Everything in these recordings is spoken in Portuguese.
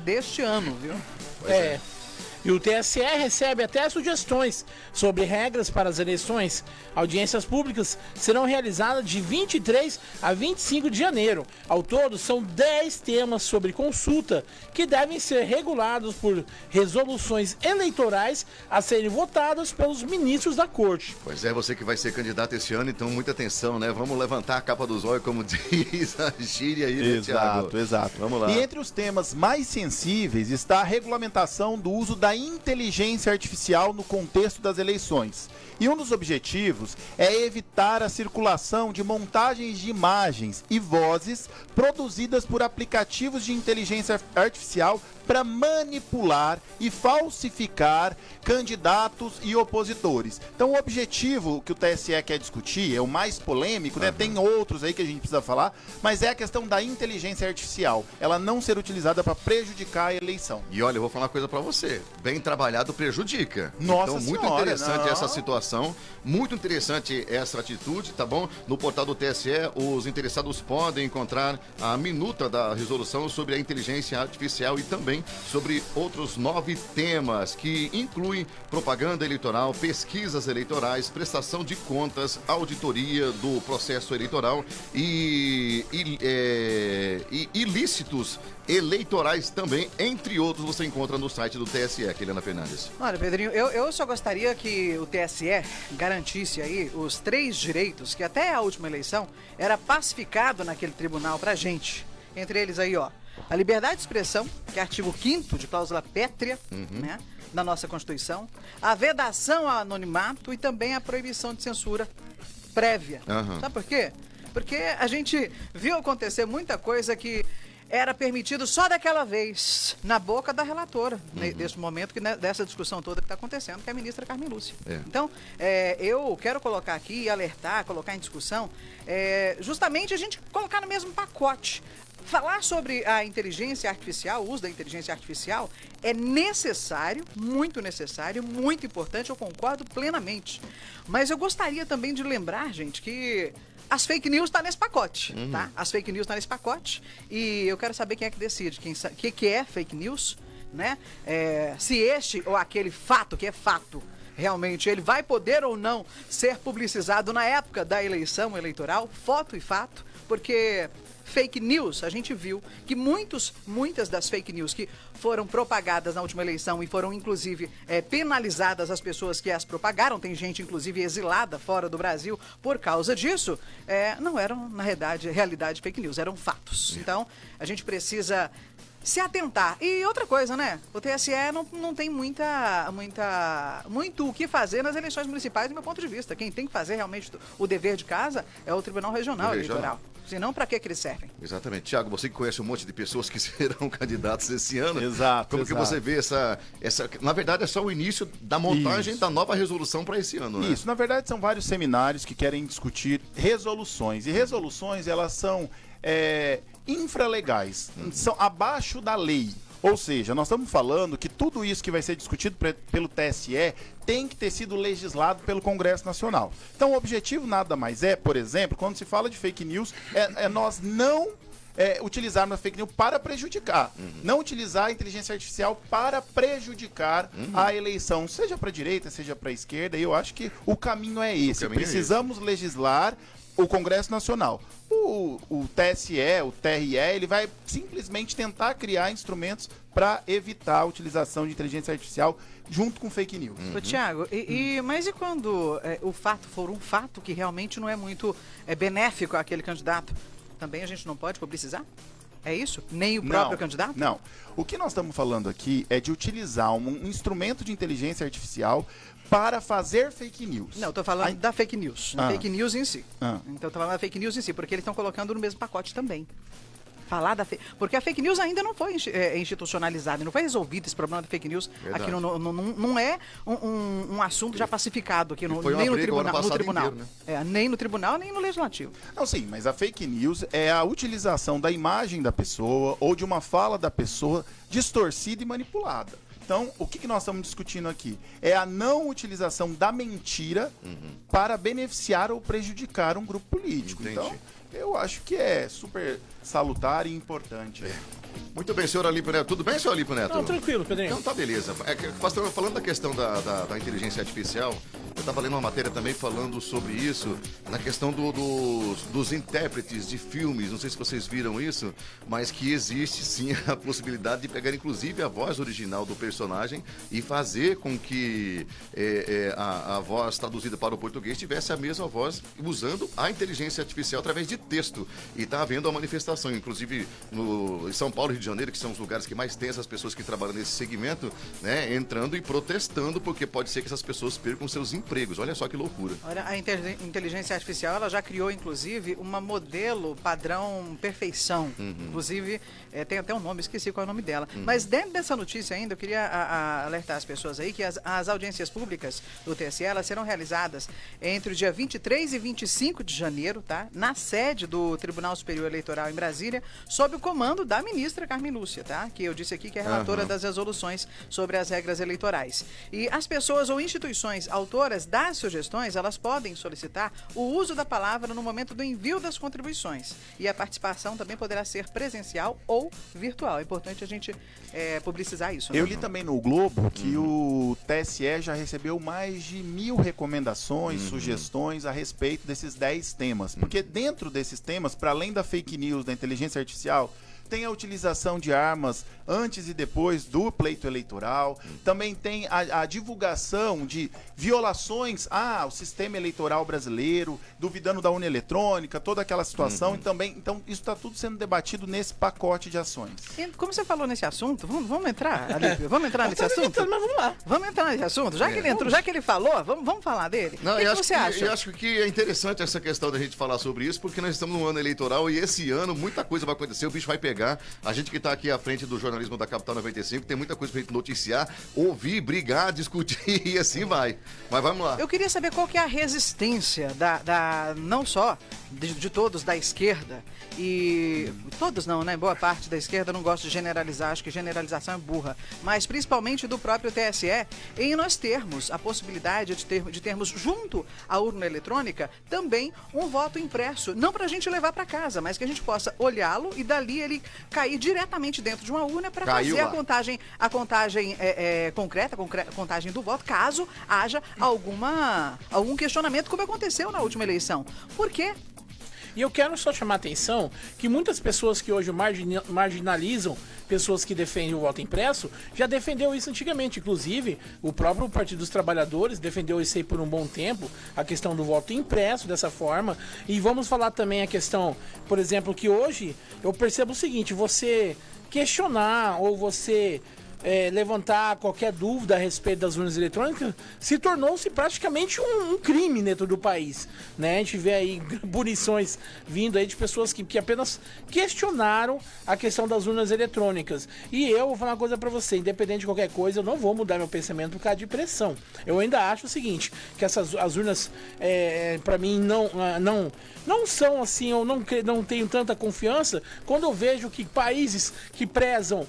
deste ano, viu? E o TSE recebe até sugestões sobre regras para as eleições. Audiências públicas serão realizadas de 23 a 25 de janeiro. Ao todo, são 10 temas sobre consulta que devem ser regulados por resoluções eleitorais a serem votadas pelos ministros da Corte. Pois é, você que vai ser candidato esse ano, então muita atenção, né? Vamos levantar a capa do zóio, como diz a gíria aí, né, Thiago? Exato. Vamos lá. E entre os temas mais sensíveis está a regulamentação do uso da inteligência artificial no contexto das eleições. E um dos objetivos é evitar a circulação de montagens de imagens e vozes produzidas por aplicativos de inteligência artificial para manipular e falsificar candidatos e opositores. Então o objetivo que o TSE quer discutir é o mais polêmico, né? Tem outros aí que a gente precisa falar, mas é a questão da inteligência artificial. Ela não ser utilizada para prejudicar a eleição. E olha, eu vou falar uma coisa pra você. Bem trabalhado prejudica. Nossa então, muito senhora, interessante não. essa situação. Muito interessante essa atitude, tá bom? No portal do TSE, os interessados podem encontrar a minuta da resolução sobre a inteligência artificial e também sobre outros 9 temas que incluem propaganda eleitoral, pesquisas eleitorais, prestação de contas, auditoria do processo eleitoral e ilícitos eleitorais também, entre outros, você encontra no site do TSE, Helena Fernandes. Olha, Pedrinho, eu só gostaria que o TSE garantisse aí os 3 direitos que até a última eleição era pacificado naquele tribunal pra gente. Entre eles aí, ó, a liberdade de expressão, que é artigo 5º de cláusula pétrea, né, na nossa Constituição, a vedação ao anonimato e também a proibição de censura prévia. Sabe por quê? Porque a gente viu acontecer muita coisa que era permitido só daquela vez, na boca da relatora, nesse momento, dessa discussão toda que está acontecendo, que é a ministra Carmen Lúcia. Então, eu quero colocar aqui, alertar, colocar em discussão, justamente a gente colocar no mesmo pacote. Falar sobre a inteligência artificial, o uso da inteligência artificial, é necessário, muito importante, eu concordo plenamente. Mas eu gostaria também de lembrar, gente, que as fake news estão nesse pacote, tá? As fake news estão nesse pacote e eu quero saber quem é que decide, que é fake news, né? Se este ou aquele fato, que é fato, realmente ele vai poder ou não ser publicizado na época da eleição eleitoral, foto e fato, porque fake news, a gente viu que muitas das fake news que foram propagadas na última eleição e foram, inclusive, penalizadas as pessoas que as propagaram, tem gente, inclusive, exilada fora do Brasil por causa disso, não eram, na realidade, fake news, eram fatos. Então, a gente precisa se atentar. E outra coisa, né? O TSE não tem muito o que fazer nas eleições municipais, do meu ponto de vista. Quem tem que fazer realmente o dever de casa é o Tribunal Regional Eleitoral. Senão, para que eles servem? Exatamente. Tiago, você que conhece um monte de pessoas que serão candidatos esse ano. Exato. Como que você vê essa... Na verdade, é só o início da montagem da nova resolução para esse ano, né? Isso. Na verdade, são vários seminários que querem discutir resoluções. E resoluções, elas são infralegais. São abaixo da lei. Ou seja, nós estamos falando que tudo isso que vai ser discutido pelo TSE tem que ter sido legislado pelo Congresso Nacional. Então, o objetivo nada mais é, por exemplo, quando se fala de fake news, nós não utilizarmos a fake news para prejudicar. Não utilizar a inteligência artificial para prejudicar a eleição, seja para a direita, seja para a esquerda. E eu acho que o caminho é esse. Precisamos legislar o Congresso Nacional. O TSE, o TRE, ele vai simplesmente tentar criar instrumentos para evitar a utilização de inteligência artificial junto com fake news. Ô, Thiago, mas e quando o fato for um fato que realmente não é muito benéfico àquele candidato? Também a gente não pode publicizar? É isso? Nem o próprio candidato? Não. O que nós estamos falando aqui é de utilizar um instrumento de inteligência artificial para fazer fake news. Não, eu tô falando da fake news. Fake news em si. Então eu tô falando da fake news em si, porque eles estão colocando no mesmo pacote também. Porque a fake news ainda não foi institucionalizada, não foi resolvido esse problema da fake news. Verdade. Aqui não é um assunto já pacificado aqui nem no tribunal. Inteiro, né? Nem no tribunal, nem no legislativo. Não, sim, mas a fake news é a utilização da imagem da pessoa ou de uma fala da pessoa distorcida e manipulada. Então, o que nós estamos discutindo aqui? É a não utilização da mentira para beneficiar ou prejudicar um grupo político. Entendi. Então, eu acho que é super salutar e importante. Muito bem, senhor Alípio Neto. Tudo bem, senhor Alípio Neto? Não, tranquilo, Pedrinho. Então tá beleza. Pastor, falando da questão da inteligência artificial, eu estava lendo uma matéria também falando sobre isso, na questão dos intérpretes de filmes. Não sei se vocês viram isso, mas que existe sim a possibilidade de pegar inclusive a voz original do personagem e fazer com que a voz traduzida para o português tivesse a mesma voz usando a inteligência artificial através de texto. E está havendo a manifestação, inclusive em São Paulo e Rio de Janeiro, que são os lugares que mais tem essas pessoas que trabalham nesse segmento, né, entrando e protestando, porque pode ser que essas pessoas percam seus empregos. Olha só que loucura. Olha, a inteligência artificial, ela já criou, inclusive, uma modelo padrão perfeição. Inclusive, tem até um nome, esqueci qual é o nome dela. Mas dentro dessa notícia ainda, eu queria alertar as pessoas aí que as audiências públicas do TSE, elas serão realizadas entre o dia 23 e 25 de janeiro, tá? Na sede do Tribunal Superior Eleitoral em Brasília, sob o comando da ministra Carmen Lúcia, tá? Que eu disse aqui que é relatora das resoluções sobre as regras eleitorais. E as pessoas ou instituições autoras das sugestões, elas podem solicitar o uso da palavra no momento do envio das contribuições. E a participação também poderá ser presencial ou virtual. É importante a gente publicizar isso. Né? Eu li também no Globo que o TSE já recebeu mais de 1000 recomendações, sugestões a respeito desses 10 temas. Porque dentro desses temas, para além da fake news, da inteligência artificial, tem a utilização de armas antes e depois do pleito eleitoral. Também tem a divulgação de violações ao sistema eleitoral brasileiro, duvidando da urna eletrônica, toda aquela situação. E também, então, isso está tudo sendo debatido nesse pacote de ações. E como você falou nesse assunto, vamos entrar, Alípio? Vamos entrar nesse assunto? Mas vamos lá. Vamos entrar nesse assunto? Já que ele entrou, já que ele falou, vamos falar dele? Não, o que você acha? Eu acho que é interessante essa questão da gente falar sobre isso, porque nós estamos num ano eleitoral e esse ano muita coisa vai acontecer, o bicho vai pegar. A gente que está aqui à frente do jornalismo da Capital 95 tem muita coisa pra gente noticiar, ouvir, brigar, discutir e assim vai. Mas vamos lá. Eu queria saber qual que é a resistência não só de todos da esquerda, e todos não, né? Boa parte da esquerda não gosta de generalizar, acho que generalização é burra, mas principalmente do próprio TSE, em nós termos a possibilidade de termos junto à urna eletrônica também um voto impresso, não pra gente levar pra casa, mas que a gente possa olhá-lo e dali ele cair diretamente dentro de uma urna para fazer a contagem concreta, contagem do voto, caso haja algum questionamento, como aconteceu na última eleição. Por quê? E eu quero só chamar a atenção que muitas pessoas que hoje marginalizam pessoas que defendem o voto impresso já defendeu isso antigamente. Inclusive, o próprio Partido dos Trabalhadores defendeu isso aí por um bom tempo, a questão do voto impresso dessa forma. E vamos falar também a questão, por exemplo, que hoje eu percebo o seguinte: você questionar ou você levantar qualquer dúvida a respeito das urnas eletrônicas se tornou-se praticamente um crime dentro do país, né? A gente vê aí punições vindo aí de pessoas que apenas questionaram a questão das urnas eletrônicas. E eu vou falar uma coisa pra você: independente de qualquer coisa, eu não vou mudar meu pensamento por causa de pressão. Eu ainda acho o seguinte, que as urnas pra mim não são assim, eu não tenho tanta confiança quando eu vejo que países que prezam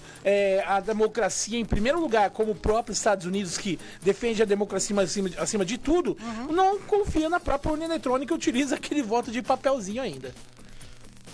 a democracia em primeiro lugar, como o próprio Estados Unidos, que defende a democracia acima de tudo, não confia na própria urna eletrônica e utiliza aquele voto de papelzinho ainda.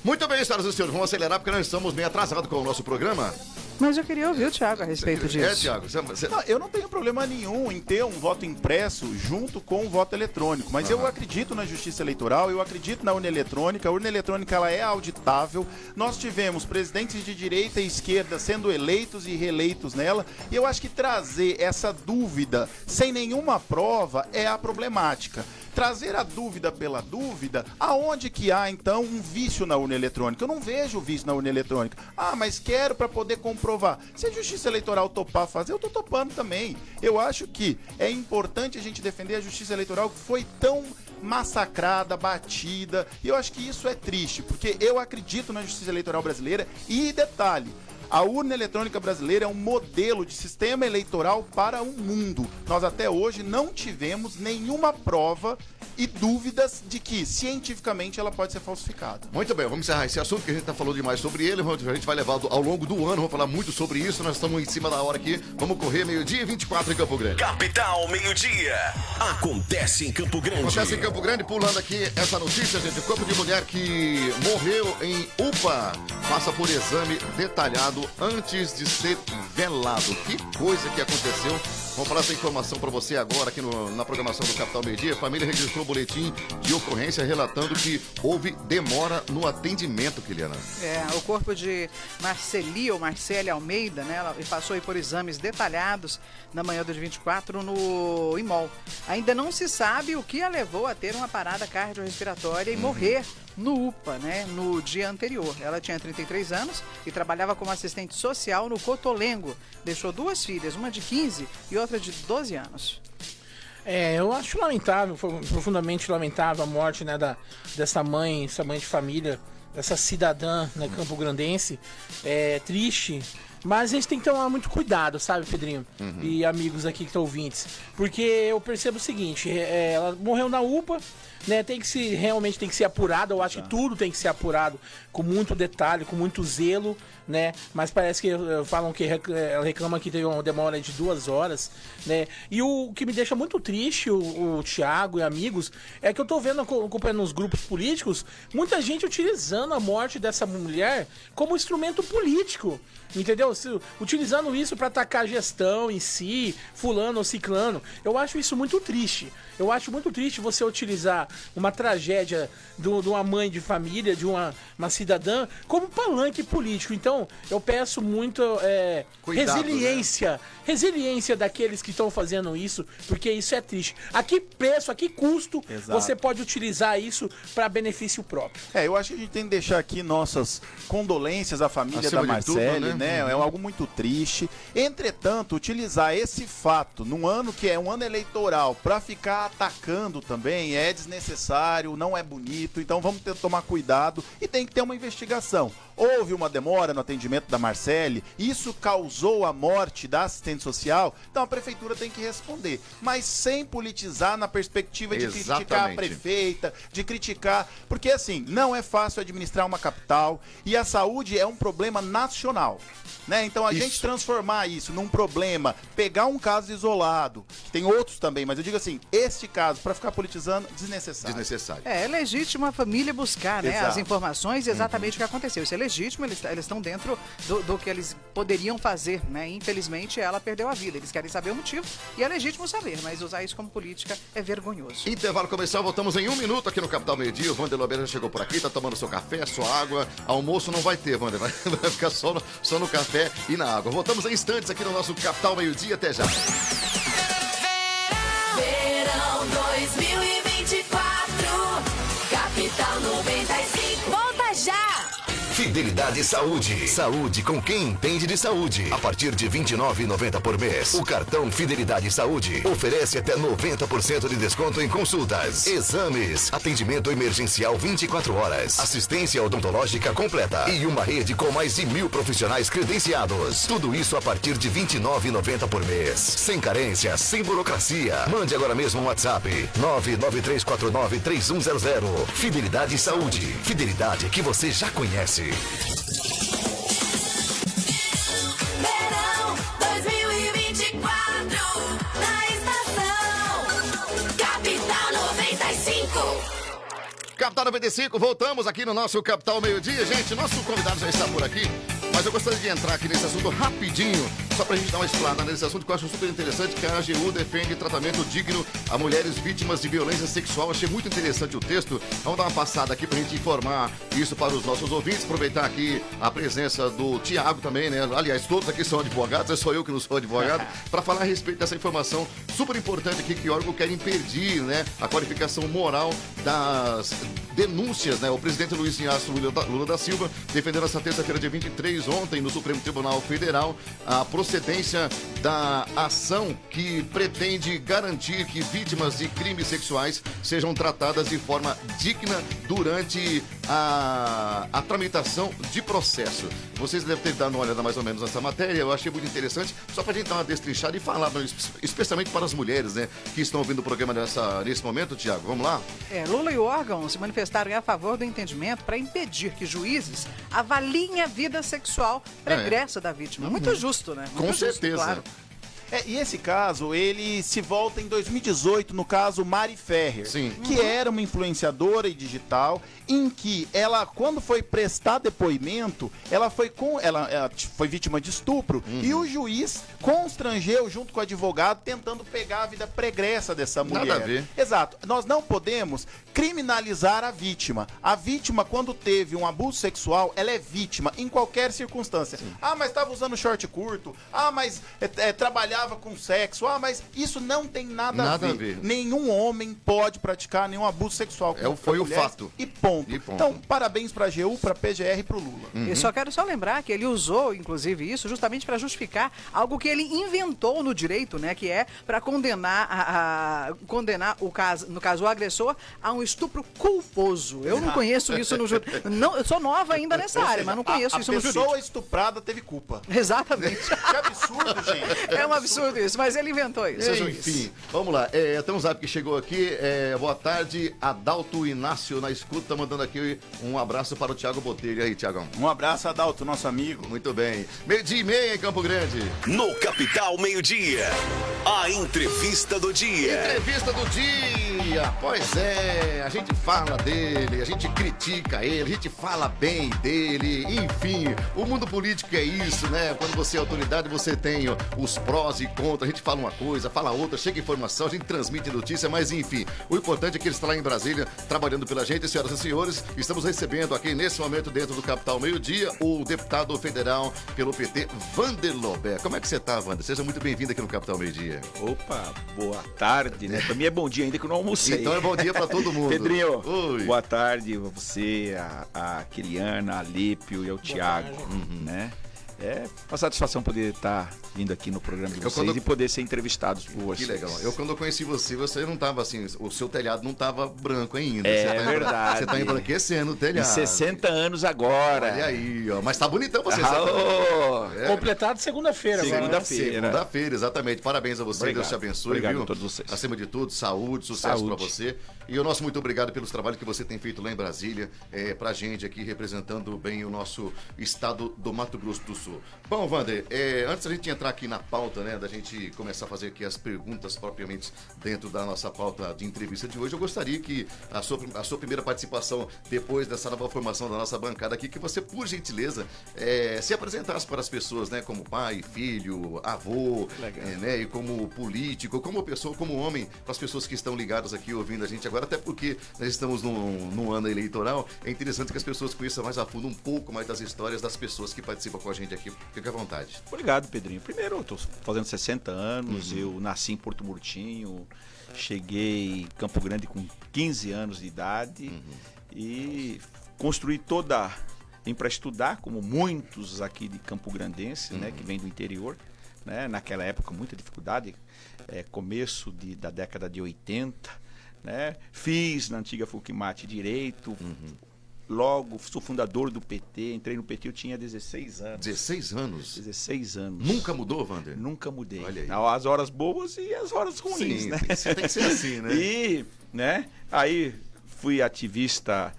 Muito bem, senhoras e senhores, vamos acelerar porque nós estamos meio atrasados com o nosso programa. Mas eu queria ouvir o Thiago a respeito disso. Thiago, Não, eu não tenho problema nenhum em ter um voto impresso junto com o voto eletrônico, mas eu acredito na justiça eleitoral, eu acredito na urna eletrônica. A urna eletrônica, ela é auditável. Nós tivemos presidentes de direita e esquerda sendo eleitos e reeleitos nela, e eu acho que trazer essa dúvida sem nenhuma prova é a problemática. Trazer a dúvida pela dúvida, aonde que há então um vício na urna eletrônica? Eu não vejo vício na urna eletrônica. Ah, mas quero para poder comprovar. Se a justiça eleitoral topar fazer, eu tô topando também. Eu acho que é importante a gente defender a justiça eleitoral que foi tão massacrada, batida, e eu acho que isso é triste, porque eu acredito na justiça eleitoral brasileira. E detalhe, a urna eletrônica brasileira é um modelo de sistema eleitoral para o mundo. Nós até hoje não tivemos nenhuma prova e dúvidas de que cientificamente ela pode ser falsificada. Muito bem, vamos encerrar esse assunto que a gente está falando demais sobre ele. A gente vai levar ao longo do ano, vamos falar muito sobre isso. Nós estamos em cima da hora aqui. Vamos correr 12h24 em Campo Grande. Capital, meio-dia. Acontece em Campo Grande. Acontece em Campo Grande, pulando aqui essa notícia, gente. O corpo de mulher que morreu em UPA passa por exame detalhado cremado antes de ser velado. Que coisa que aconteceu. Vamos falar essa informação para você agora aqui na programação do Capital Meio-Dia. A família registrou o boletim de ocorrência relatando que houve demora no atendimento, Kiliana. O corpo de Marcele Almeida, né? Ela passou aí por exames detalhados na manhã do dia 24 no IMOL. Ainda não se sabe o que a levou a ter uma parada cardiorrespiratória e morrer no UPA, né, no dia anterior. Ela tinha 33 anos e trabalhava como assistente social no Cotolengo. Deixou 2 filhas, uma de 15 e outra de 12 anos. Eu acho lamentável, profundamente lamentável a morte, né, dessa mãe, essa mãe de família, essa cidadã, né, campograndense. É triste, mas a gente tem que tomar muito cuidado, sabe, Pedrinho? E amigos aqui que estão ouvintes. Porque eu percebo o seguinte, ela morreu na UPA, né, realmente tem que ser apurado. Eu acho que tudo tem que ser apurado com muito detalhe, com muito zelo, né? Mas parece que falam que ela reclama que teve uma demora de 2 horas, né? E o que me deixa muito triste, o Thiago e amigos, é que eu tô vendo, acompanhando nos grupos políticos, muita gente utilizando a morte dessa mulher como instrumento político, entendeu? Utilizando isso para atacar a gestão em si, fulano ou ciclano. Eu acho isso muito triste. Eu acho muito triste você utilizar uma tragédia de uma mãe de família, de uma cidadã, como palanque político. Então, eu peço muito Cuidado, resiliência daqueles que estão fazendo isso, porque isso é triste. A que preço, a que custo você pode utilizar isso para benefício próprio? Eu acho que a gente tem que deixar aqui nossas condolências à família da Marcele, né? É algo muito triste. Entretanto, utilizar esse fato num ano que é um ano eleitoral para ficar atacando também é desnecessário, não é bonito. Então vamos ter que tomar cuidado e tem que ter uma investigação. Houve uma demora no atendimento da Marcele, isso causou a morte da assistente social, então a prefeitura tem que responder, mas sem politizar na perspectiva de criticar a prefeita, de criticar, porque assim, não é fácil administrar uma capital e a saúde é um problema nacional, né? Então a gente transformar isso num problema, pegar um caso isolado, que tem outros também, mas eu digo assim, este caso, para ficar politizando, desnecessário. É legítimo a família buscar, né, as informações e exatamente o que aconteceu. Isso é legítimo, eles estão dentro do que eles poderiam fazer, né? Infelizmente, ela perdeu a vida. Eles querem saber o motivo e é legítimo saber, mas usar isso como política é vergonhoso. Intervalo comercial, voltamos em 1 minuto aqui no Capital Meio-Dia. O Wander Lobeira já chegou por aqui, tá tomando seu café, sua água. Almoço não vai ter, Wander, vai ficar só no café e na água. Voltamos em instantes aqui no nosso Capital Meio-Dia. Até já. Verão 2024, Capital 95. Volta já! Fidelidade Saúde. Saúde com quem entende de saúde. A partir de R$ 29,90 por mês. O cartão Fidelidade Saúde oferece até 90% de desconto em consultas, exames, atendimento emergencial 24 horas, assistência odontológica completa e uma rede com mais de 1.000 profissionais credenciados. Tudo isso a partir de R$ 29,90 por mês. Sem carência, sem burocracia. Mande agora mesmo um WhatsApp 993493100. Fidelidade Saúde. Fidelidade que você já conhece. Verão 2024, na estação Capital 95. Capital 95, voltamos aqui no nosso Capital Meio-Dia. Gente, nosso convidado já está por aqui, mas eu gostaria de entrar aqui nesse assunto rapidinho, só pra gente dar uma explanada nesse assunto que eu acho super interessante, que a AGU defende tratamento digno a mulheres vítimas de violência sexual. Achei muito interessante o texto. Vamos dar uma passada aqui pra gente informar isso para os nossos ouvintes, aproveitar aqui a presença do Thiago também, né? Aliás, todos aqui são advogados, é só eu que não sou advogado, para falar a respeito dessa informação super importante aqui, que o órgão quer impedir, né, a qualificação moral das denúncias, né? O presidente Luiz Inácio Lula da Silva defendeu nessa terça-feira, dia 23, ontem, no Supremo Tribunal Federal, a procedência da ação que pretende garantir que vítimas de crimes sexuais sejam tratadas de forma digna durante a tramitação de processo. Vocês devem ter dado uma olhada mais ou menos nessa matéria, eu achei muito interessante, só pra gente dar uma destrinchada e falar, especialmente para as mulheres, né, que estão ouvindo o programa nesse momento, Thiago. Vamos lá? Lula e o órgão se manifestaram a favor do entendimento para impedir que juízes avaliem a vida sexual pregressa da vítima. Muito justo, né? Muito Com justo, certeza. claro. E esse caso, ele se volta em 2018, no caso Mari Ferrer, Sim. que era uma influenciadora e digital, em que ela, quando foi prestar depoimento, ela foi vítima de estupro, e o juiz constrangeu junto com o advogado, tentando pegar a vida pregressa dessa mulher. Nada a ver. Exato. Nós não podemos criminalizar a vítima. A vítima, quando teve um abuso sexual, ela é vítima em qualquer circunstância. Mas estava usando short curto. Mas trabalhava com sexo. Mas isso não tem nada a ver. Nenhum homem pode praticar nenhum abuso sexual contra foi mulheres. o fato. E ponto. Então, parabéns pra AGU, pra PGR e pro Lula. Eu só quero lembrar que ele usou, inclusive, isso justamente para justificar algo que ele inventou no direito, né? Que é para condenar o caso, no caso, o agressor a um estupro culposo. Eu não conheço isso no judiciário. Eu sou nova ainda nessa área, mas não conheço isso no jurídico. A pessoa estuprada teve culpa. Exatamente. Que absurdo, gente. É um absurdo isso, mas ele inventou isso. Enfim, vamos lá. Tem um zap que chegou aqui. Boa tarde, Adalto Inácio na escuta, mandando aqui um abraço para o Thiago Botelho. E aí, Thiagão? Um abraço, Adalto, nosso amigo. Muito bem. 12:30 em Campo Grande. No Capital Meio-Dia, a entrevista do dia. Entrevista do dia. Pois é, a gente fala dele, a gente critica ele, a gente fala bem dele. Enfim, o mundo político é isso, né? Quando você é autoridade, você tem os prós e contras. A gente fala uma coisa, fala outra, chega informação, a gente transmite notícia, mas enfim, o importante é que ele está lá em Brasília, trabalhando pela gente. Senhoras e senhores, estamos recebendo aqui nesse momento, dentro do Capital Meio-Dia, o deputado federal pelo PT, Wander Lobé. Como é que você está, Wander? Seja muito bem-vindo aqui no Capital Meio-Dia. Opa, boa tarde, né? Pra mim é bom dia ainda que eu não almocei. Então é bom dia pra todo mundo. Pedrinho, Oi. boa tarde a você, a Kiliana, a Lípio e ao Thiago, né? É uma satisfação poder estar vindo aqui no programa de vocês e poder ser entrevistados por vocês. Que legal. Quando eu conheci você não estava assim, o seu telhado não estava branco ainda. Verdade. Você está embranquecendo o telhado. E 60 anos agora. Olha aí, ó. Mas tá bonitão você. Completado segunda-feira agora. Segunda-feira, exatamente. Parabéns a você, Obrigado. Deus te abençoe. Obrigado viu? a todos vocês. Acima de tudo, saúde, sucesso para você. E o nosso muito obrigado pelos trabalhos que você tem feito lá em Brasília, pra gente aqui, representando bem o nosso estado do Mato Grosso do Sul. Bom, Wander, antes da gente entrar aqui na pauta, né, da gente começar a fazer aqui as perguntas propriamente dentro da nossa pauta de entrevista de hoje, eu gostaria que a sua primeira participação depois dessa nova formação da nossa bancada aqui, que você, por gentileza, se apresentasse para as pessoas, né, como pai, filho, avô, né, e como político, como pessoa, como homem, para as pessoas que estão ligadas aqui ouvindo a gente agora, até porque nós estamos num ano eleitoral, é interessante que as pessoas conheçam mais a fundo um pouco mais das histórias das pessoas que participam com a gente aqui. Fique à vontade. Obrigado, Pedrinho. Primeiro, eu tô fazendo 60 anos, eu nasci em Porto Murtinho, cheguei em Campo Grande com 15 anos de idade e construí toda para estudar, como muitos aqui de Campo Grandense, né, que vem do interior, né, naquela época muita dificuldade, começo da década de 80, né, fiz na antiga Fulquimate Direito, logo sou fundador do PT, entrei no PT, eu tinha 16 anos. 16 anos? 16 anos. Nunca mudou, Wander? Nunca mudei. Olha aí. As horas boas e as horas ruins, Sim, né? tem que ser assim, né? E, né, aí fui ativista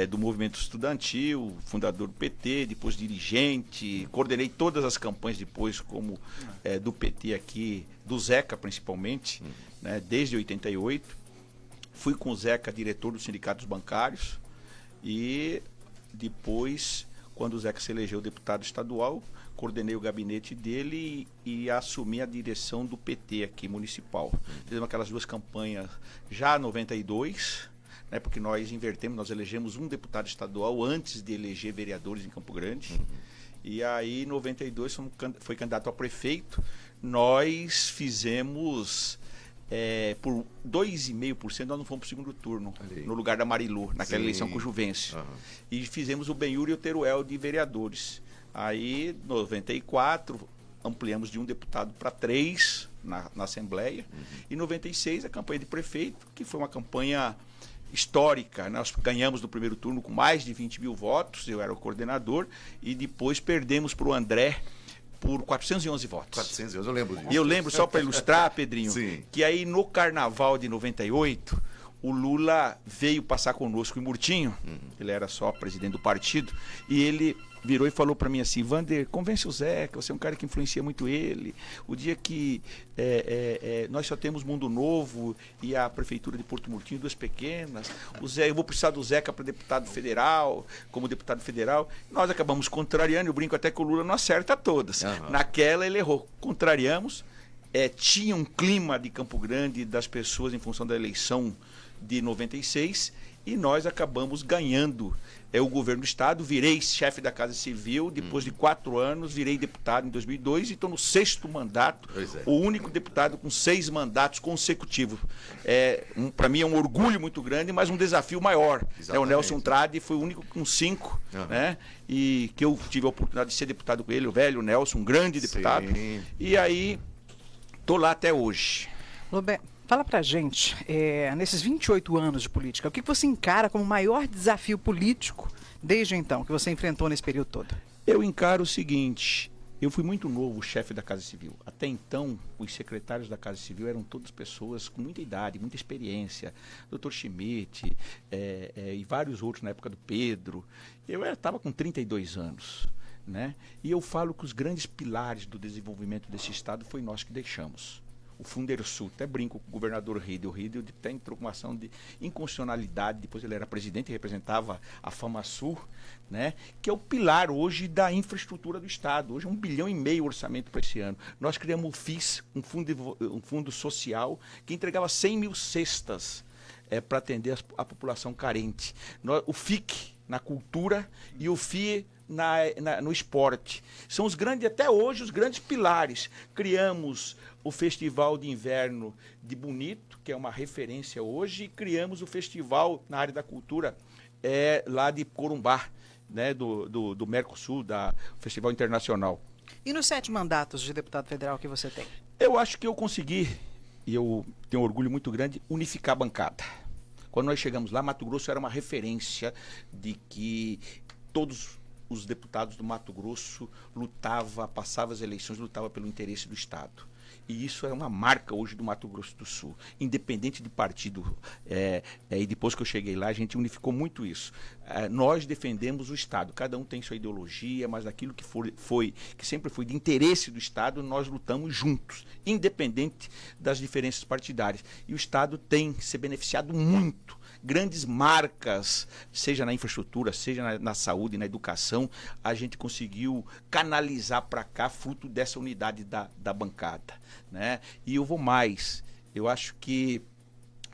do movimento estudantil, fundador do PT, depois dirigente, coordenei todas as campanhas depois como do PT aqui, do Zeca principalmente, né, desde 88. Fui com o Zeca diretor dos sindicatos bancários e depois, quando o Zeca se elegeu deputado estadual, coordenei o gabinete dele e assumi a direção do PT aqui municipal. Fizemos aquelas duas campanhas já em 92, né, porque nós invertemos, nós elegemos um deputado estadual antes de eleger vereadores em Campo Grande. E aí, em 92, foi candidato a prefeito. Nós fizemos... por 2,5% nós não fomos para o segundo turno, no lugar da Marilu, naquela eleição com o Juvencio. E fizemos o Benhur e o Teruel de vereadores. Aí, em 94, ampliamos de um deputado para 3 na Assembleia. E em 96, a campanha de prefeito, que foi uma campanha histórica. Nós ganhamos no primeiro turno com mais de 20 mil votos, eu era o coordenador, e depois perdemos para o André por 411 votos. 411, eu lembro disso. E eu lembro, só para ilustrar, Pedrinho, Sim. que aí no Carnaval de 98, o Lula veio passar conosco em Murtinho, ele era só presidente do partido, e ele virou e falou para mim assim: Wander, convence o Zeca, você é um cara que influencia muito ele. O dia que nós só temos Mundo Novo e a prefeitura de Porto Murtinho, duas pequenas, eu vou precisar do Zeca para deputado federal, como deputado federal. Nós acabamos contrariando, eu brinco até que o Lula não acerta todas. Naquela ele errou, contrariamos. Tinha um clima de Campo Grande das pessoas em função da eleição de 96 e nós acabamos ganhando o governo do estado. Virei chefe da Casa Civil, depois de 4 anos, virei deputado em 2002 e estou no 6º mandato, o único deputado com 6 mandatos consecutivos. Para mim é um orgulho muito grande, mas um desafio maior. O Nelson Trade foi o único com 5, né? E que eu tive a oportunidade de ser deputado com ele, o velho Nelson, um grande deputado. Sim. E aí estou lá até hoje. Lobé, fala pra gente, nesses 28 anos de política, o que você encara como o maior desafio político desde então, que você enfrentou nesse período todo? Eu encaro o seguinte: eu fui muito novo chefe da Casa Civil. Até então, os secretários da Casa Civil eram todas pessoas com muita idade, muita experiência. Dr. Schmidt e vários outros na época do Pedro. Eu estava com 32 anos. Né? E eu falo que os grandes pilares do desenvolvimento desse estado foi nós que deixamos. O Fundersul, até brinco com o governador Riedel. O Riedel até entrou com uma ação de inconstitucionalidade, depois ele era presidente e representava a FamaSul, né? Que é o pilar hoje da infraestrutura do estado. Hoje é 1,5 bilhão o orçamento para esse ano. Nós criamos o FIS, um fundo social, que entregava 100 mil cestas para atender a população carente. O FIC na cultura e o FIE no esporte. São os grandes, até hoje, os grandes pilares. Criamos o Festival de Inverno de Bonito, que é uma referência hoje, e criamos o festival na área da cultura lá de Corumbá, né, do Mercosul, Festival Internacional. E nos 7 mandatos de deputado federal que você tem? Eu acho que eu consegui, e eu tenho um orgulho muito grande, unificar a bancada. Quando nós chegamos lá, Mato Grosso era uma referência de que todos os deputados do Mato Grosso passavam as eleições, lutavam pelo interesse do estado. E isso é uma marca hoje do Mato Grosso do Sul, independente de partido. E depois que eu cheguei lá, a gente unificou muito isso. Nós defendemos o estado, cada um tem sua ideologia, mas aquilo que sempre foi de interesse do estado, nós lutamos juntos, independente das diferenças partidárias. E o estado tem se beneficiado muito. Grandes marcas, seja na infraestrutura, seja na saúde, na educação, a gente conseguiu canalizar para cá fruto dessa unidade da bancada, né? E eu vou mais, eu acho que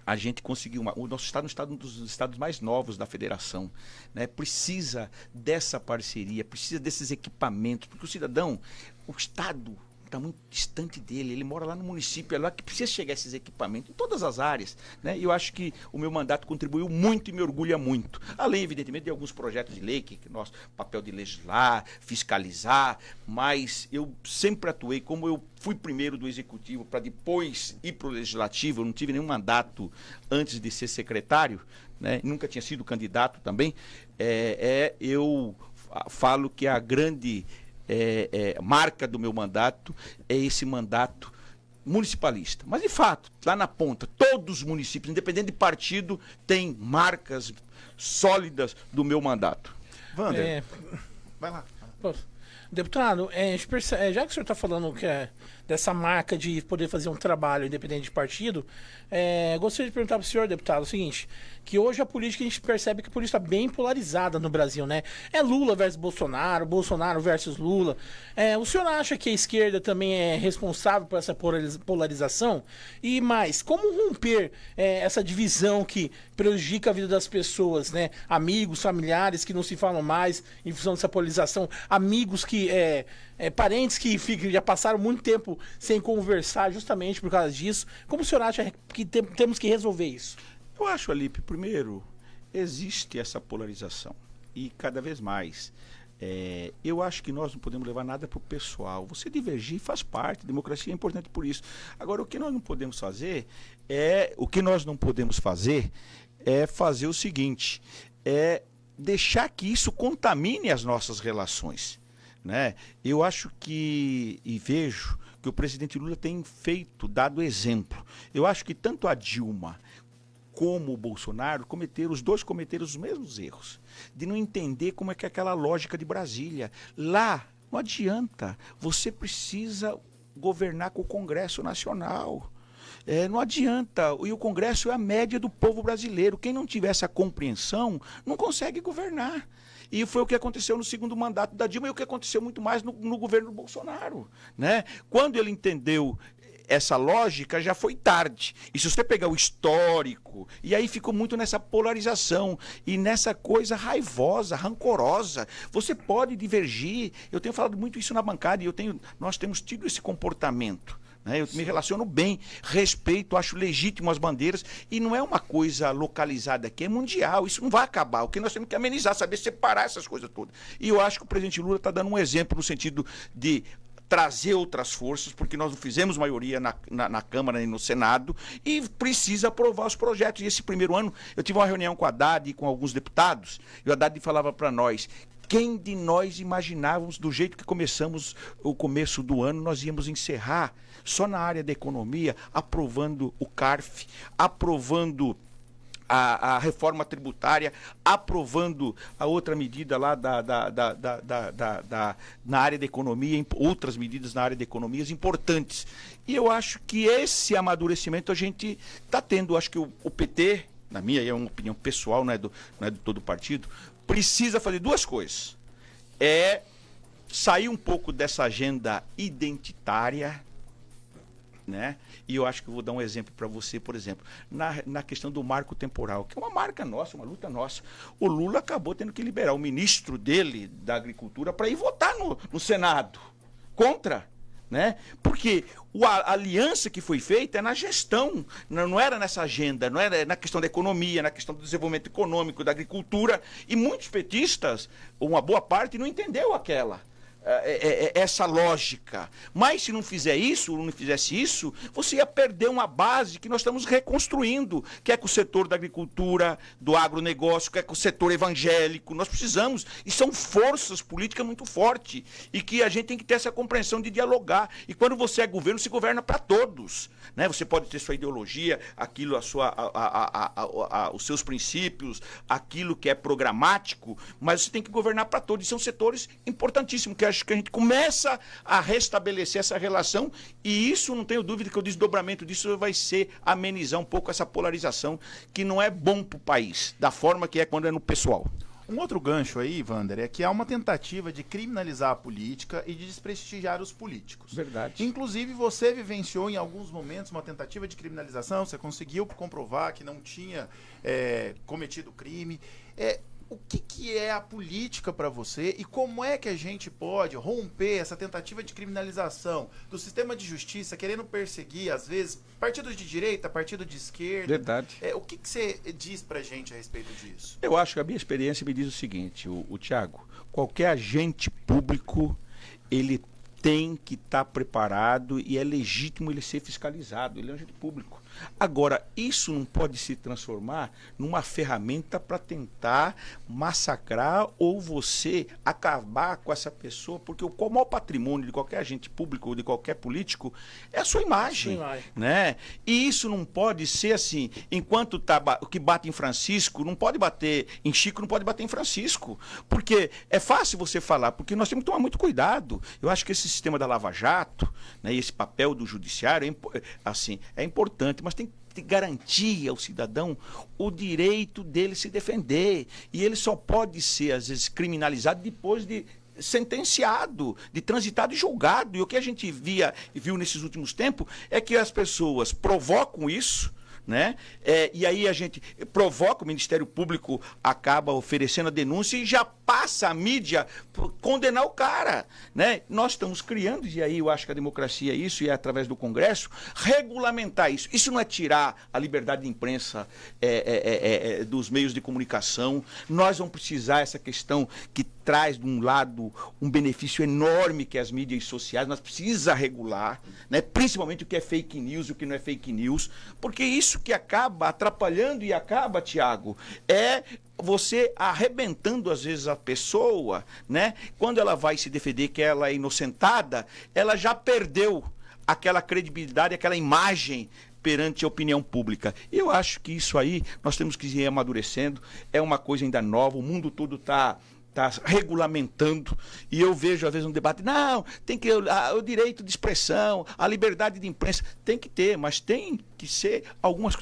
a gente conseguiu, o nosso estado é um dos estados mais novos da federação, né? Precisa dessa parceria, precisa desses equipamentos, porque o cidadão, o estado está muito distante dele, ele mora lá no município, é lá que precisa chegar esses equipamentos em todas as áreas, né? E eu acho que o meu mandato contribuiu muito e me orgulha muito, além evidentemente de alguns projetos de lei, que é nosso papel de legislar, fiscalizar, mas eu sempre atuei, como eu fui primeiro do executivo para depois ir para o legislativo, eu não tive nenhum mandato antes de ser secretário, né? Nunca tinha sido candidato também, eu falo que a grande marca do meu mandato é esse mandato municipalista. Mas, de fato, lá na ponta, todos os municípios, independente de partido, têm marcas sólidas do meu mandato. Wander, vai lá. Deputado, já que o senhor está falando dessa marca de poder fazer um trabalho independente de partido, gostaria de perguntar para o senhor, deputado, o seguinte, que hoje a política, a gente percebe que a política está bem polarizada no Brasil, né? É Lula versus Bolsonaro, Bolsonaro versus Lula. O senhor acha que a esquerda também é responsável por essa polarização? E mais, como romper essa divisão que prejudica a vida das pessoas, né? Amigos, familiares que não se falam mais em função dessa polarização, amigos que parentes que já passaram muito tempo sem conversar justamente por causa disso. Como o senhor acha que temos que resolver isso? Eu acho, Alipe, primeiro, existe essa polarização e cada vez mais. Eu acho que nós não podemos levar nada para o pessoal. Você divergir faz parte, democracia é importante por isso. Agora, o que nós não podemos fazer é fazer o seguinte, deixar que isso contamine as nossas relações, né? Eu acho que, e vejo que o presidente Lula tem dado exemplo. Eu acho que tanto a Dilma como o Bolsonaro, os dois cometeram os mesmos erros, de não entender como é que é aquela lógica de Brasília. Lá, não adianta, você precisa governar com o Congresso Nacional. Não adianta, e o Congresso é a média do povo brasileiro. Quem não tiver essa compreensão não consegue governar. E foi o que aconteceu no segundo mandato da Dilma e o que aconteceu muito mais no governo do Bolsonaro, né? Quando ele entendeu essa lógica, já foi tarde. E se você pegar o histórico, e aí ficou muito nessa polarização e nessa coisa raivosa, rancorosa. Você pode divergir. Eu tenho falado muito isso na bancada e nós temos tido esse comportamento. Eu me relaciono bem, respeito, acho legítimo as bandeiras, e não é uma coisa localizada aqui, é mundial, isso não vai acabar. O que nós temos que amenizar, saber separar essas coisas todas. E eu acho que o presidente Lula está dando um exemplo no sentido de trazer outras forças, porque nós não fizemos maioria na Câmara e no Senado, e precisa aprovar os projetos. E esse primeiro ano, eu tive uma reunião com a Haddad e com alguns deputados, e o Haddad falava para nós: quem de nós imaginávamos, do jeito que começamos o começo do ano, nós íamos encerrar só na área da economia, aprovando o CARF, aprovando a reforma tributária, aprovando a outra medida lá na área da economia, outras medidas na área da economia importantes. E eu acho que esse amadurecimento a gente está tendo. Acho que o PT, na minha é uma opinião pessoal, não é de todo o partido, precisa fazer duas coisas. Sair um pouco dessa agenda identitária, né? E eu acho que eu vou dar um exemplo para você, por exemplo, na questão do marco temporal, que é uma marca nossa, uma luta nossa. O Lula acabou tendo que liberar o ministro dele da Agricultura para ir votar no Senado contra, né? Porque a aliança que foi feita é na gestão, não era nessa agenda, não era na questão da economia, na questão do desenvolvimento econômico, da agricultura, e muitos petistas, uma boa parte, não entendeu essa lógica. Mas se não fizesse isso, você ia perder uma base que nós estamos reconstruindo, que é com o setor da agricultura, do agronegócio, que é com o setor evangélico. Nós precisamos, e são forças políticas muito fortes, e que a gente tem que ter essa compreensão de dialogar. E quando você é governo, se governa para todos, né? Você pode ter sua ideologia, aquilo, os seus princípios, aquilo que é programático, mas você tem que governar para todos. E são setores importantíssimos, que acho que a gente começa a restabelecer essa relação, e isso, não tenho dúvida que o desdobramento disso vai ser amenizar um pouco essa polarização, que não é bom para o país, da forma que é quando é no pessoal. Um outro gancho aí, Wander, é que há uma tentativa de criminalizar a política e de desprestigiar os políticos. Verdade. Inclusive, você vivenciou em alguns momentos uma tentativa de criminalização, você conseguiu comprovar que não tinha cometido crime. O que é a política para você e como é que a gente pode romper essa tentativa de criminalização do sistema de justiça, querendo perseguir, às vezes, partidos de direita, partido de esquerda? Verdade. O que você diz pra gente a respeito disso? Eu acho que a minha experiência me diz o seguinte, o Thiago: qualquer agente público, ele tem que estar preparado e é legítimo ele ser fiscalizado, ele é um agente público. Agora, isso não pode se transformar numa ferramenta para tentar massacrar ou você acabar com essa pessoa, porque o maior patrimônio de qualquer agente público ou de qualquer político é a sua imagem, né? E isso não pode ser assim, enquanto o que bate em Francisco, não pode bater em Chico, não pode bater em Francisco, porque é fácil você falar, porque nós temos que tomar muito cuidado. Eu acho que esse sistema da Lava Jato, né, e esse papel do judiciário é importante, mas tem que garantir ao cidadão o direito dele se defender. E ele só pode ser, às vezes, criminalizado depois de sentenciado, de transitado e julgado. E o que a gente viu nesses últimos tempos é que as pessoas provocam isso, né? E aí a gente provoca, o Ministério Público acaba oferecendo a denúncia e já passa a mídia condenar o cara, né? Nós estamos criando, e aí eu acho que a democracia é isso, e é através do Congresso, regulamentar isso. Isso não é tirar a liberdade de imprensa dos meios de comunicação. Nós vamos precisar essa questão que traz, de um lado, um benefício enorme, que é as mídias sociais. Nós precisamos regular, né? Principalmente o que é fake news e o que não é fake news, porque isso que acaba atrapalhando e acaba, Thiago, é você arrebentando, às vezes, a pessoa, né? Quando ela vai se defender que ela é inocentada, ela já perdeu aquela credibilidade, aquela imagem perante a opinião pública. Eu acho que isso aí nós temos que ir amadurecendo, é uma coisa ainda nova, o mundo todo está regulamentando, e eu vejo às vezes um debate, não, tem que o direito de expressão, a liberdade de imprensa, tem que ter, mas tem que ser, alguns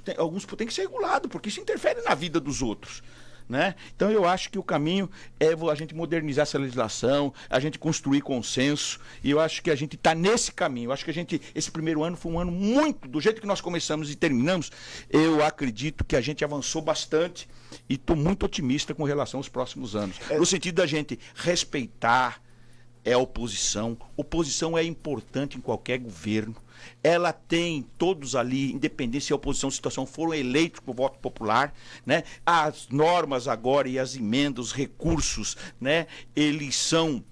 tem que ser regulado, porque isso interfere na vida dos outros. Né? Então eu acho que o caminho é a gente modernizar essa legislação, a gente construir consenso, e eu acho que a gente está nesse caminho. Eu acho que esse primeiro ano foi um ano muito, do jeito que nós começamos e terminamos, eu acredito que a gente avançou bastante e estou muito otimista com relação aos próximos anos. No sentido da gente respeitar a oposição. Oposição é importante em qualquer governo. Ela tem todos ali, independente se a oposição ou a situação foram eleitos por voto popular, né? As normas agora e as emendas, os recursos, né? Eles são,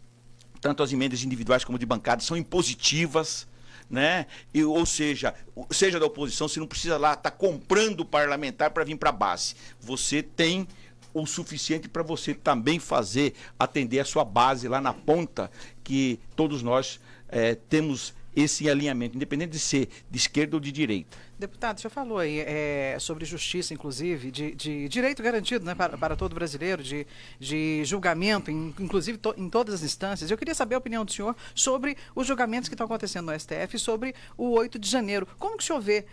tanto as emendas individuais como de bancada, são impositivas, né? Ou seja da oposição, você não precisa lá estar comprando o parlamentar para vir para a base. Você tem o suficiente para você também atender a sua base lá na ponta, que todos nós temos esse alinhamento, independente de ser de esquerda ou de direita. Deputado, o senhor falou aí sobre justiça, inclusive, de direito garantido, né, para todo brasileiro, de julgamento, inclusive em todas as instâncias. Eu queria saber a opinião do senhor sobre os julgamentos que estão acontecendo no STF, sobre o 8 de janeiro. Como que o senhor vê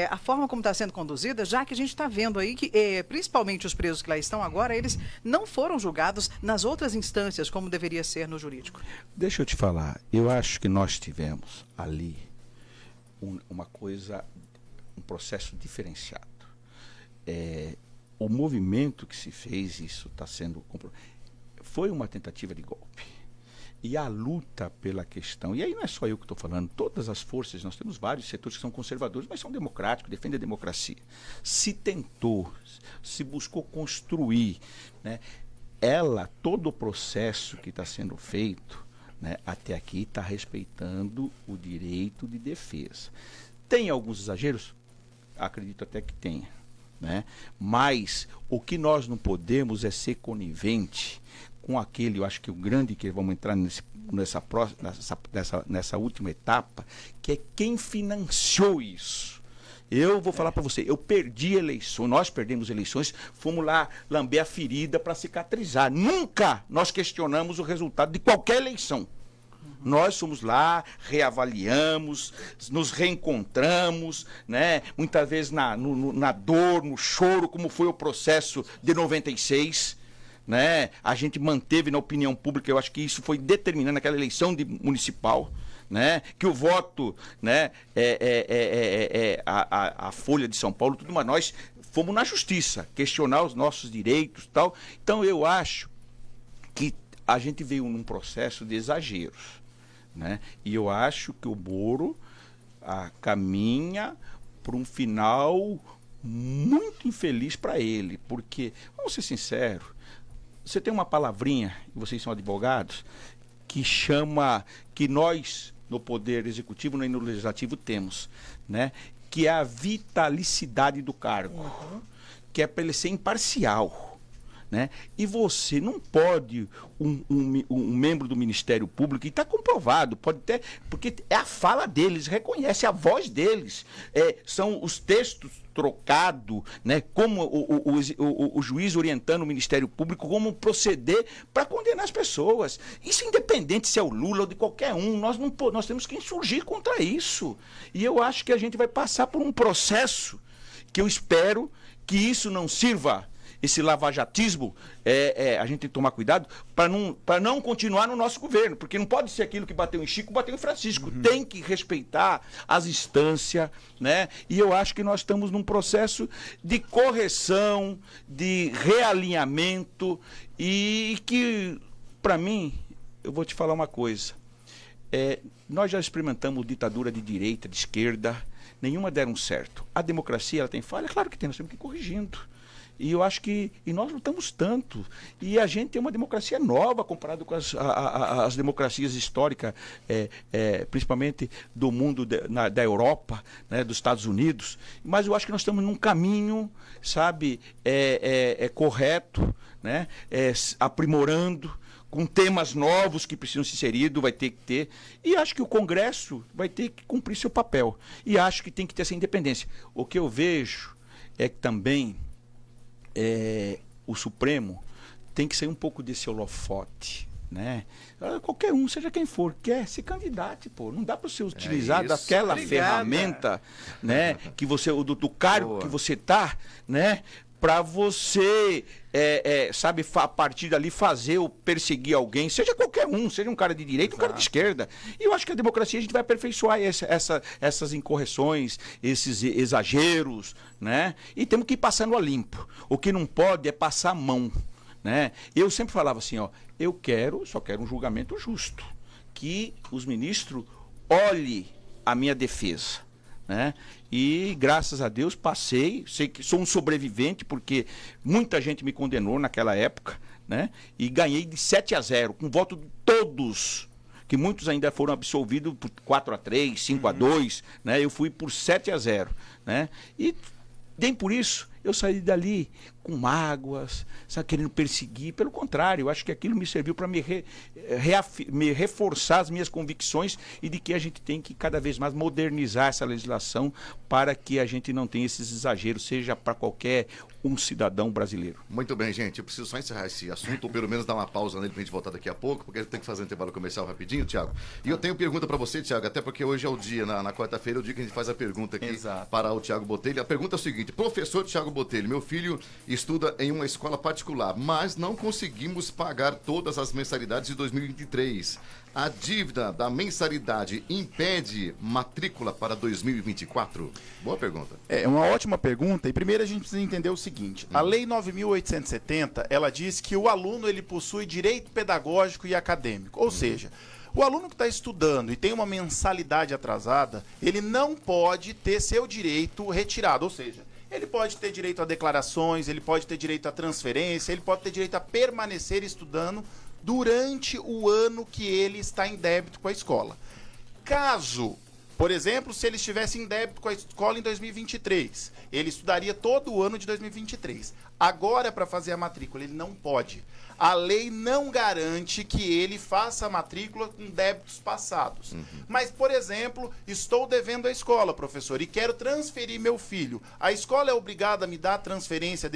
a forma como está sendo conduzida, já que a gente está vendo aí que, principalmente os presos que lá estão agora, eles não foram julgados nas outras instâncias, como deveria ser no jurídico? Deixa eu te falar, eu acho que nós tivemos ali um processo diferenciado. O movimento que se fez, isso está sendo foi uma tentativa de golpe. E a luta pela questão, e aí não é só eu que estou falando, todas as forças, nós temos vários setores que são conservadores, mas são democráticos, defendem a democracia. Se tentou, se buscou construir, né, todo o processo que está sendo feito, né, até aqui está respeitando o direito de defesa. Tem alguns exageros? Acredito até que tenha, né? Mas o que nós não podemos é ser conivente com aquele, eu acho que o grande que vamos entrar nessa última etapa, que é quem financiou isso. Eu vou falar para você, eu perdi eleições, nós perdemos eleições, fomos lá lamber a ferida para cicatrizar. Nunca nós questionamos o resultado de qualquer eleição. Nós fomos lá, reavaliamos, nos reencontramos, né? Muitas vezes na dor, no choro, como foi o processo de 96, né? A gente manteve na opinião pública, eu acho que isso foi determinante naquela eleição municipal, né? Que o voto, né? A Folha de São Paulo, tudo, mas nós fomos na justiça, questionar os nossos direitos e tal. Então eu acho que a gente veio num processo de exageros, né? E eu acho que o Moro caminha para um final muito infeliz para ele, porque, vamos ser sinceros, você tem uma palavrinha, e vocês são advogados, que nós, no Poder Executivo e no Legislativo, temos, né? Que é a vitalicidade do cargo, que é para ele ser imparcial. Né? E você não pode, um membro do Ministério Público, e está comprovado, pode ter, porque é a fala deles, reconhece a voz deles, são os textos trocados, né? Como o juiz orientando o Ministério Público, como proceder para condenar as pessoas. Isso independente se é o Lula ou de qualquer um, nós temos que insurgir contra isso. E eu acho que a gente vai passar por um processo que eu espero que isso não sirva. Esse lavajatismo, a gente tem que tomar cuidado para não continuar no nosso governo, porque não pode ser aquilo que bateu em Chico, bateu em Francisco. Tem que respeitar as instâncias, né? E eu acho que nós estamos num processo de correção, de realinhamento, e que, para mim, eu vou te falar uma coisa. Nós já experimentamos ditadura de direita, de esquerda, nenhuma deram certo. A democracia, ela tem falha? Claro que tem, nós temos que ir corrigindo. E eu acho que nós lutamos tanto. E a gente tem uma democracia nova comparado com as democracias históricas, principalmente do mundo da Europa, né, dos Estados Unidos. Mas eu acho que nós estamos num caminho, sabe, correto, né, aprimorando, com temas novos que precisam ser inseridos, vai ter que ter. E acho que o Congresso vai ter que cumprir seu papel. E acho que tem que ter essa independência. O que eu vejo é que também o Supremo tem que sair um pouco desse holofote, né? Qualquer um, seja quem for, quer se candidate, pô. Não dá para você utilizar daquela ferramenta, né? Que você, do cargo que você tá, né? Para você, sabe, a partir dali fazer ou perseguir alguém, seja qualquer um, seja um cara de direita, um cara de esquerda. E eu acho que a democracia a gente vai aperfeiçoar essas incorreções, esses exageros, né? E temos que ir passando a limpo. O que não pode é passar a mão, né? Eu sempre falava assim, ó, só quero um julgamento justo, que os ministros olhem a minha defesa, né? E graças a Deus passei, sei que sou um sobrevivente, porque muita gente me condenou naquela época, né? E ganhei de 7-0, com voto de todos, que muitos ainda foram absolvidos por 4-3, 5-2, né? Eu fui por 7-0, né? E nem por isso eu saí dali com mágoas, sabe, querendo perseguir. Pelo contrário, eu acho que aquilo me serviu para me reforçar as minhas convicções e de que a gente tem que cada vez mais modernizar essa legislação para que a gente não tenha esses exageros, seja para qualquer um cidadão brasileiro. Muito bem, gente. Eu preciso só encerrar esse assunto, ou pelo menos dar uma pausa nele pra gente voltar daqui a pouco, porque tem que fazer um intervalo comercial rapidinho, Thiago. E eu tenho pergunta para você, Thiago, até porque hoje é o dia, na quarta-feira, é o dia que a gente faz a pergunta aqui para o Thiago Botelho. A pergunta é o seguinte: professor Thiago Botelho, meu filho estuda em uma escola particular, mas não conseguimos pagar todas as mensalidades de 2023. A dívida da mensalidade impede matrícula para 2024? Boa pergunta. É uma ótima pergunta, e primeiro a gente precisa entender o seguinte: a Lei 9.870, ela diz que o aluno ele possui direito pedagógico e acadêmico, ou seja, o aluno que está estudando e tem uma mensalidade atrasada, ele não pode ter seu direito retirado, ou seja, ele pode ter direito a declarações, ele pode ter direito a transferência, ele pode ter direito a permanecer estudando durante o ano que ele está em débito com a escola. Caso, por exemplo, se ele estivesse em débito com a escola em 2023, ele estudaria todo o ano de 2023. Agora, para fazer a matrícula, ele não pode. A lei não garante que ele faça a matrícula com débitos passados. Mas, por exemplo, estou devendo à escola, professor, e quero transferir meu filho. A escola é obrigada a me dar a transferência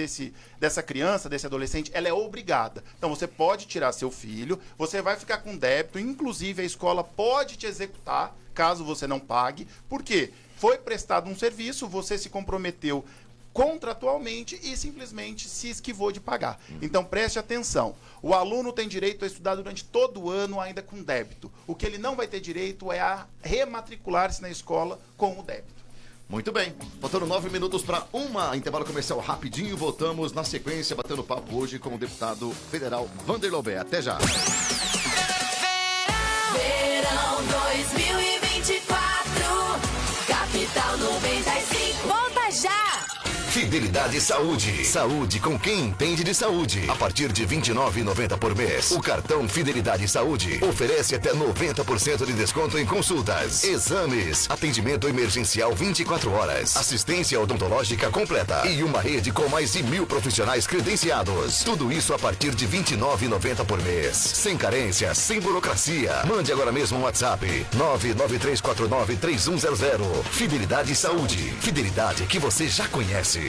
dessa criança, desse adolescente? Ela é obrigada. Então, você pode tirar seu filho, você vai ficar com débito, inclusive a escola pode te executar, caso você não pague. Por quê? Foi prestado um serviço, você se comprometeu contratualmente e simplesmente se esquivou de pagar. Então preste atenção, o aluno tem direito a estudar durante todo o ano ainda com débito. O que ele não vai ter direito é a rematricular-se na escola com o débito. Muito bem, faltando 9 minutos para intervalo comercial rapidinho, voltamos na sequência, batendo papo hoje com o deputado federal Vander Lobé. Até já. Verão 2024, Capital 95. Volta já! Fidelidade Saúde. Saúde com quem entende de saúde. A partir de R$ 29,90 por mês. O cartão Fidelidade Saúde oferece até 90% de desconto em consultas, exames, atendimento emergencial 24 horas, assistência odontológica completa e uma rede com mais de 1.000 profissionais credenciados. Tudo isso a partir de R$ 29,90 por mês. Sem carência, sem burocracia. Mande agora mesmo um WhatsApp 993493100. Fidelidade Saúde. Fidelidade que você já conhece. É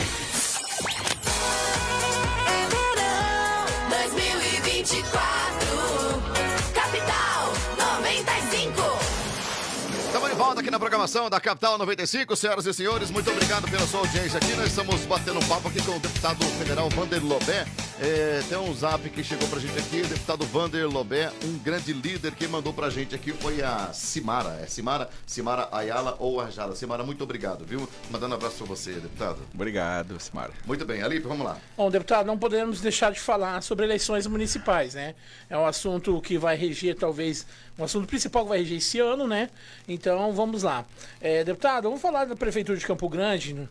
verão 2024, Capital 95. Estamos de volta aqui na programação da Capital 95, senhoras e senhores, muito obrigado pela sua audiência aqui. Nós estamos batendo um papo aqui com o deputado federal Vander Lobé. Tem um zap que chegou pra gente aqui, o deputado Vander Lobé, um grande líder que mandou pra gente aqui foi a Simara. Simara Ayala ou Arjala. Simara, muito obrigado, viu? Mandando um abraço pra você, deputado. Obrigado, Simara. Muito bem, Alipe, vamos lá. Bom, deputado, não podemos deixar de falar sobre eleições municipais, né? É um assunto que vai reger, talvez, um assunto principal que vai reger esse ano, né? Então, vamos lá. Deputado, vamos falar da Prefeitura de Campo Grande, né?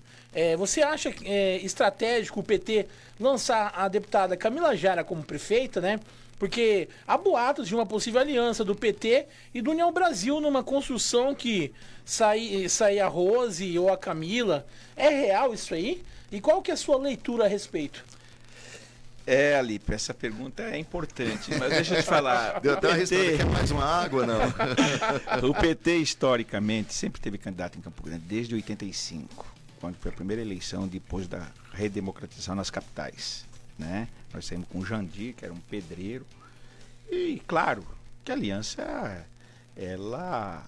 Você acha estratégico o PT lançar a deputada Camila Jara como prefeita, né? Porque há boatos de uma possível aliança do PT e do União Brasil numa construção que sair a Rose ou a Camila. É real isso aí? E qual que é a sua leitura a respeito? Alipe, essa pergunta é importante, mas deixa eu te falar. Deu até uma resposta, quer mais uma água, não? O PT, historicamente, sempre teve candidato em Campo Grande, desde 85, quando foi a primeira eleição depois da redemocratização nas capitais, né? Nós saímos com o Jandir, que era um pedreiro, e claro que a aliança, ela...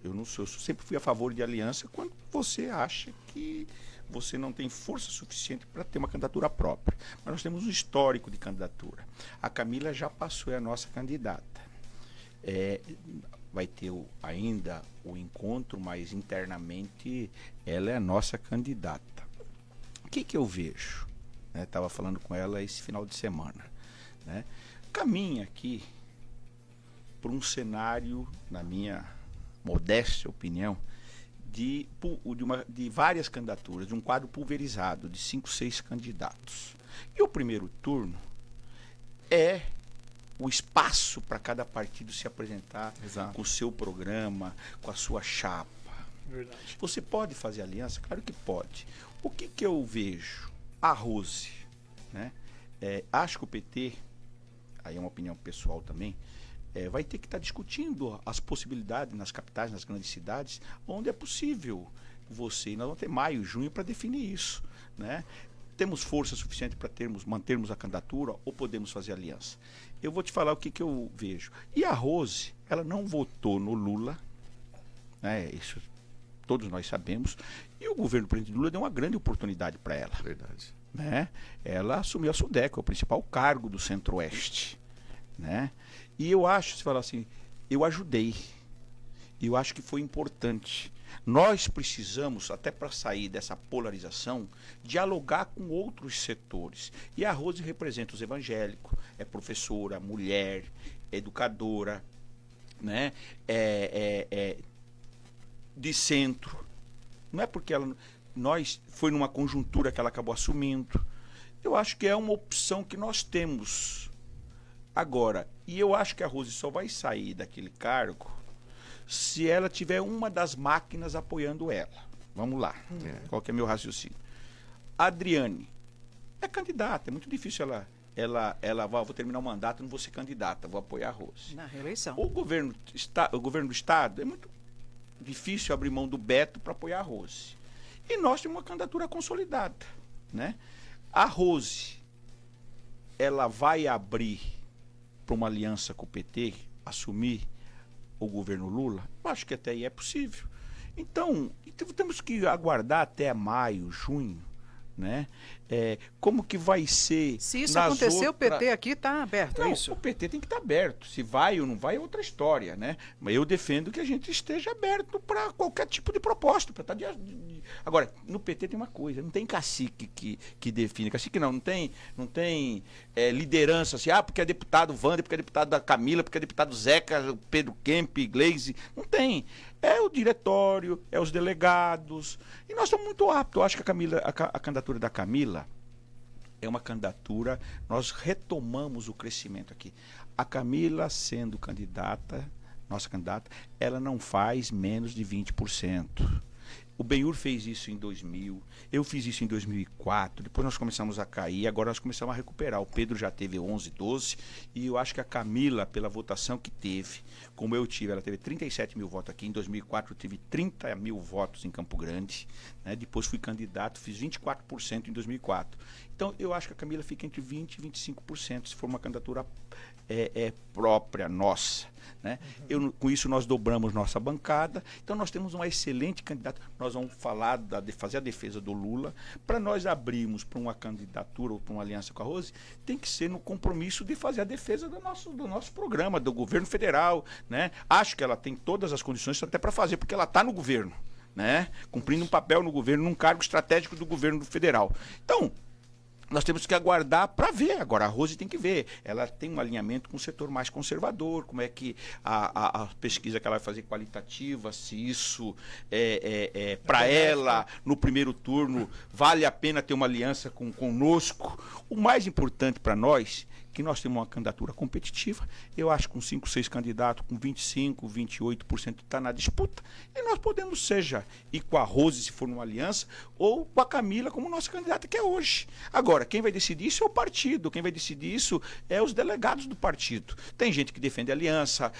eu sempre fui a favor de aliança quando você acha que você não tem força suficiente para ter uma candidatura própria. Mas nós temos um histórico de candidatura. A Camila já passou, é a nossa candidata. Vai ter ainda o encontro, mas internamente ela é a nossa candidata. O que eu vejo? Estava falando com ela esse final de semana. Né? Caminha aqui por um cenário, na minha modesta opinião, de várias candidaturas, de um quadro pulverizado, de 5, 6 candidatos. E o primeiro turno é o espaço para cada partido se apresentar com o seu programa, com a sua chapa. Verdade. Você pode fazer aliança? Claro que pode. O que eu vejo? A Rose. Né? Acho que o PT, aí é uma opinião pessoal também, vai ter que estar discutindo as possibilidades nas capitais, nas grandes cidades, onde é possível nós vamos ter maio, junho para definir isso, né? Temos força suficiente para mantermos a candidatura ou podemos fazer aliança? Eu vou te falar o que eu vejo. E a Rose, ela não votou no Lula, né? Isso todos nós sabemos, e o governo do presidente Lula deu uma grande oportunidade para ela. Verdade. Né? Ela assumiu a SUDECO, é o principal cargo do Centro-Oeste, né? E eu acho, se falar assim, eu ajudei. Eu acho que foi importante. Nós precisamos, até para sair dessa polarização, dialogar com outros setores. E a Rose representa os evangélicos, é professora, mulher, é educadora, né? De centro. Não é porque foi numa conjuntura que ela acabou assumindo. Eu acho que é uma opção que nós temos. Agora, e eu acho que a Rose só vai sair daquele cargo se ela tiver uma das máquinas apoiando ela. Vamos lá. Qual que é meu raciocínio? A Adriane é candidata, é muito difícil ela vou terminar o mandato, não vou ser candidata, vou apoiar a Rose. Na reeleição. O governo do Estado é muito difícil abrir mão do Beto para apoiar a Rose. E nós temos uma candidatura consolidada, né? A Rose, ela vai abrir para uma aliança com o PT, assumir o governo Lula? Eu acho que até aí é possível. Então, temos que aguardar até maio, junho, né? Como que vai ser? Se isso acontecer, o PT aqui está aberto, não, é isso? O PT tem que estar aberto. Se vai ou não vai é outra história, né? Mas eu defendo que a gente esteja aberto para qualquer tipo de proposta. Agora, no PT tem uma coisa, não tem cacique que define. Cacique não tem liderança assim, porque é deputado Wander, porque é deputado da Camila, porque é deputado Zeca, Pedro Kemp, Gleisi. Não tem. É o diretório, é os delegados. E nós estamos muito aptos. Eu acho que a candidatura da Camila é uma candidatura, nós retomamos o crescimento aqui. A Camila sendo candidata, nossa candidata, ela não faz menos de 20%. O Benhur fez isso em 2000, eu fiz isso em 2004, depois nós começamos a cair, agora nós começamos a recuperar. O Pedro já teve 11, 12, e eu acho que a Camila, pela votação que teve, como eu tive, ela teve 37 mil votos aqui, em 2004 eu tive 30 mil votos em Campo Grande, né? Depois fui candidato, fiz 24% em 2004. Então eu acho que a Camila fica entre 20% e 25%, se for uma candidatura própria, nossa. Né? Com isso nós dobramos nossa bancada, então nós temos uma excelente candidata. Nós vamos falar fazer a defesa do Lula. Para nós abrirmos para uma candidatura ou para uma aliança com a Rose, tem que ser no compromisso de fazer a defesa do nosso programa, do governo federal, né? Acho que ela tem todas as condições até para fazer, porque ela está no governo, né? Cumprindo um papel no governo, num cargo estratégico do governo federal. Então, nós temos que aguardar para ver. Agora, a Rose tem que ver. Ela tem um alinhamento com o setor mais conservador, como é que a pesquisa que ela vai fazer qualitativa, se isso para ela, no primeiro turno, vale a pena ter uma aliança conosco. O mais importante para nós, que nós temos uma candidatura competitiva. Eu acho que com 5, 6 candidatos, com 25, 28% está na disputa. E nós podemos, seja ir com a Rose, se for numa aliança, ou com a Camila como nossa candidata, que é hoje. Agora, quem vai decidir isso é o partido. Quem vai decidir isso é os delegados do partido. Tem gente que defende aliança,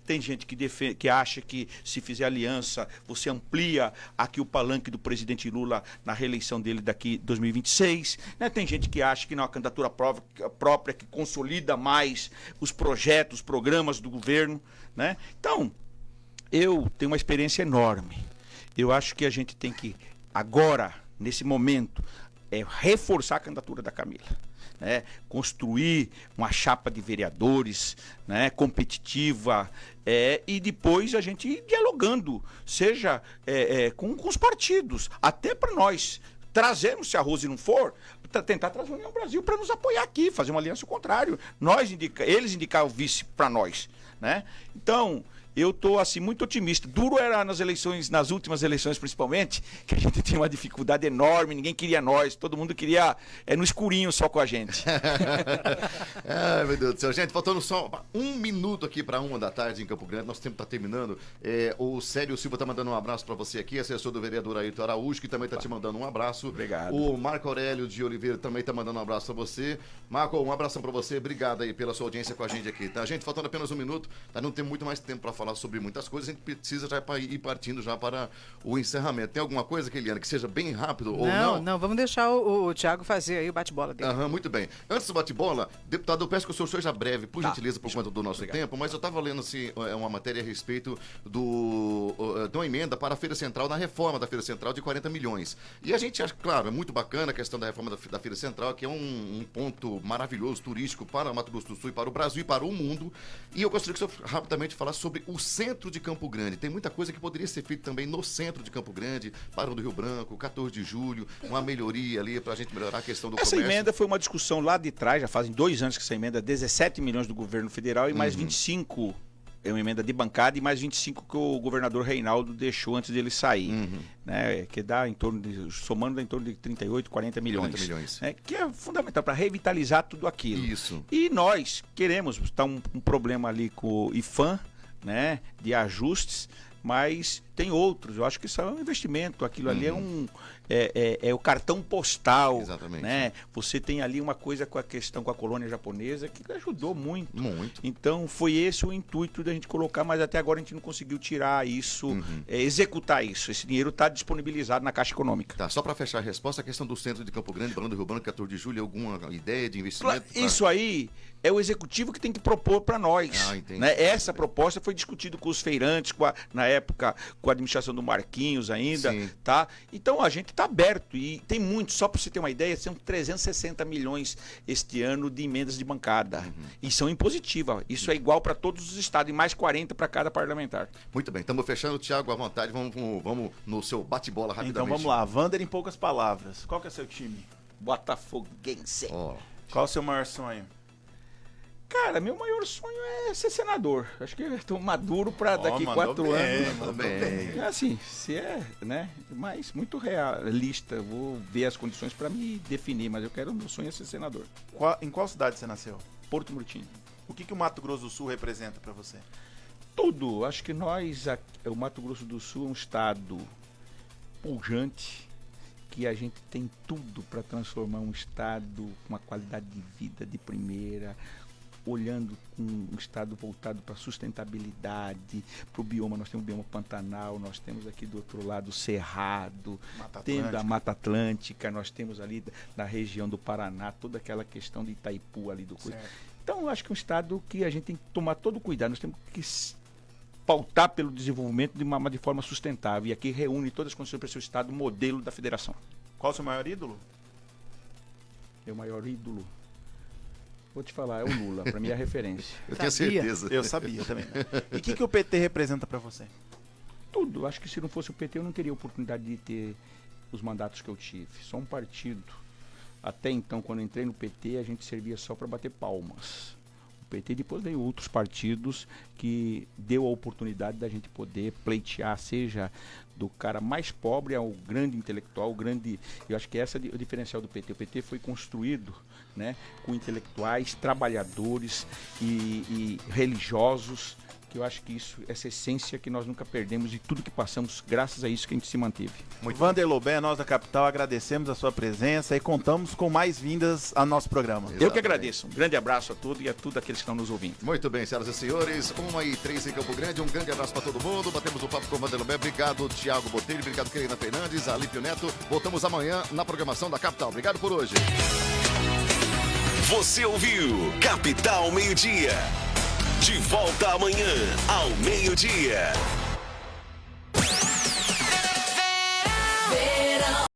tem gente que acha que se fizer aliança, você amplia aqui o palanque do presidente Lula na reeleição dele daqui 2026. Né? Tem gente que acha que não é uma candidatura própria que consolida mais os projetos, os programas do governo. Né? Então, eu tenho uma experiência enorme. Eu acho que a gente tem que, agora, nesse momento, reforçar a candidatura da Camila. Né, construir uma chapa de vereadores, né, competitiva, e depois a gente ir dialogando, seja com os partidos, até para nós trazermos, se a Rose não for, tentar trazer a União Brasil para nos apoiar aqui, fazer uma aliança ao contrário, eles indicar o vice para nós. Né? Então, eu estou assim, muito otimista. Duro era nas últimas eleições principalmente, que a gente tinha uma dificuldade enorme, ninguém queria nós, todo mundo queria no escurinho só com a gente. Ai, meu Deus do céu. Gente, faltando só 1 minuto aqui para 1 da tarde em Campo Grande, nosso tempo está terminando. O Célio Silva está mandando um abraço para você aqui, assessor do vereador Ayrton Araújo, que também está te mandando um abraço. Obrigado. O Marco Aurélio de Oliveira também está mandando um abraço para você. Marco, um abração para você, obrigado aí pela sua audiência com a gente aqui, tá? Gente, faltando apenas 1 minuto, tá? Não tem muito mais tempo para falar sobre muitas coisas, a gente precisa já ir partindo já para o encerramento. Tem alguma coisa, Eliane, que seja bem rápido ou não? Não, vamos deixar o Thiago fazer aí o bate-bola dele. Muito bem. Antes do bate-bola, deputado, eu peço que o senhor seja breve, por gentileza, por conta do nosso tempo, mas eu estava lendo assim, uma matéria a respeito de uma emenda para a Feira Central, na reforma da Feira Central de 40 milhões. E a gente acha, claro, é muito bacana a questão da reforma da Feira Central, que é um ponto maravilhoso, turístico para o Mato Grosso do Sul e para o Brasil e para o mundo. E eu gostaria que o senhor rapidamente falasse sobre o centro de Campo Grande. Tem muita coisa que poderia ser feita também no centro de Campo Grande, Barão do Rio Branco, 14 de julho, uma melhoria ali para a gente melhorar a questão do comércio. Essa emenda foi uma discussão lá de trás, já fazem 2 anos que essa emenda, 17 milhões do governo federal e mais 25, é uma emenda de bancada, e mais 25 que o governador Reinaldo deixou antes dele sair. Né, que dá em torno de, somando, dá em torno de 38, 40 milhões. 40 milhões. Que é fundamental para revitalizar tudo aquilo. Isso. E nós queremos, está um problema ali com o IFAM, né, de ajustes, mas tem outros. Eu acho que isso é um investimento. Aquilo ali é o cartão postal. Exatamente. Né? Você tem ali uma coisa com a questão com a colônia japonesa que ajudou muito. Muito. Então foi esse o intuito da gente colocar, mas até agora a gente não conseguiu tirar isso, executar isso. Esse dinheiro está disponibilizado na Caixa Econômica. Tá, só para fechar a resposta, a questão do centro de Campo Grande, Barão do Rio Branco, 14 de julho, alguma ideia de investimento? Isso aí é o executivo que tem que propor para nós. Entendi. Né? Essa proposta foi discutida com os feirantes, na época com a administração do Marquinhos ainda. Sim. Tá? Então a gente está aberto e tem muito, só para você ter uma ideia, são 360 milhões este ano de emendas de bancada. E são impositivas. Isso é igual para todos os estados e mais 40 para cada parlamentar. Muito bem, estamos fechando, Thiago, à vontade, vamos no seu bate-bola rapidamente. Então vamos lá, Wander, em poucas palavras, qual que é seu time? Botafoguense. Qual o seu maior sonho? Cara, meu maior sonho é ser senador. Acho que eu estou maduro para daqui 4 anos. Mandou bem. Assim, se né? Mas muito realista. Eu vou ver as condições para me definir, mas meu sonho é ser senador. Em qual cidade você nasceu? Porto Murtinho. O que o Mato Grosso do Sul representa para você? Tudo. Acho que o Mato Grosso do Sul é um estado pujante, que a gente tem tudo para transformar um estado com uma qualidade de vida de primeira, olhando com um estado voltado para a sustentabilidade, para o bioma. Nós temos o bioma Pantanal, nós temos aqui do outro lado o Cerrado, temos a Mata Atlântica, nós temos ali na região do Paraná, toda aquela questão de Itaipu ali do coisa. Então, eu acho que é um estado que a gente tem que tomar todo o cuidado, nós temos que pautar pelo desenvolvimento de forma sustentável, e aqui reúne todas as condições para ser o estado modelo da federação. Qual o seu maior ídolo? Meu maior ídolo? Vou te falar, é o Lula, para mim é a referência. Eu tenho certeza. Eu sabia também. Né? E o que o PT representa para você? Tudo. Acho que se não fosse o PT eu não teria a oportunidade de ter os mandatos que eu tive. Só um partido. Até então, quando eu entrei no PT, a gente servia só para bater palmas. Um PT, depois veio outros partidos que deu a oportunidade da gente poder pleitear, seja do cara mais pobre ao grande intelectual, eu acho que essa é o diferencial do PT. O PT foi construído, né, com intelectuais, trabalhadores e religiosos, que eu acho que isso, essa essência que nós nunca perdemos e tudo que passamos, graças a isso que a gente se manteve. Vander Lobé, nós da Capital agradecemos a sua presença e contamos com mais vindas ao nosso programa. Eu que agradeço. Um grande abraço a todos e a todos aqueles que estão nos ouvindo. Muito bem, senhoras e senhores, 1h03 em Campo Grande, um grande abraço para todo mundo, batemos o papo com o Vander Lobé, obrigado Thiago Botelho, obrigado Karina Fernandes, Alípio Neto, voltamos amanhã na programação da Capital. Obrigado por hoje. Você ouviu Capital Meio-Dia. De volta amanhã ao meio-dia.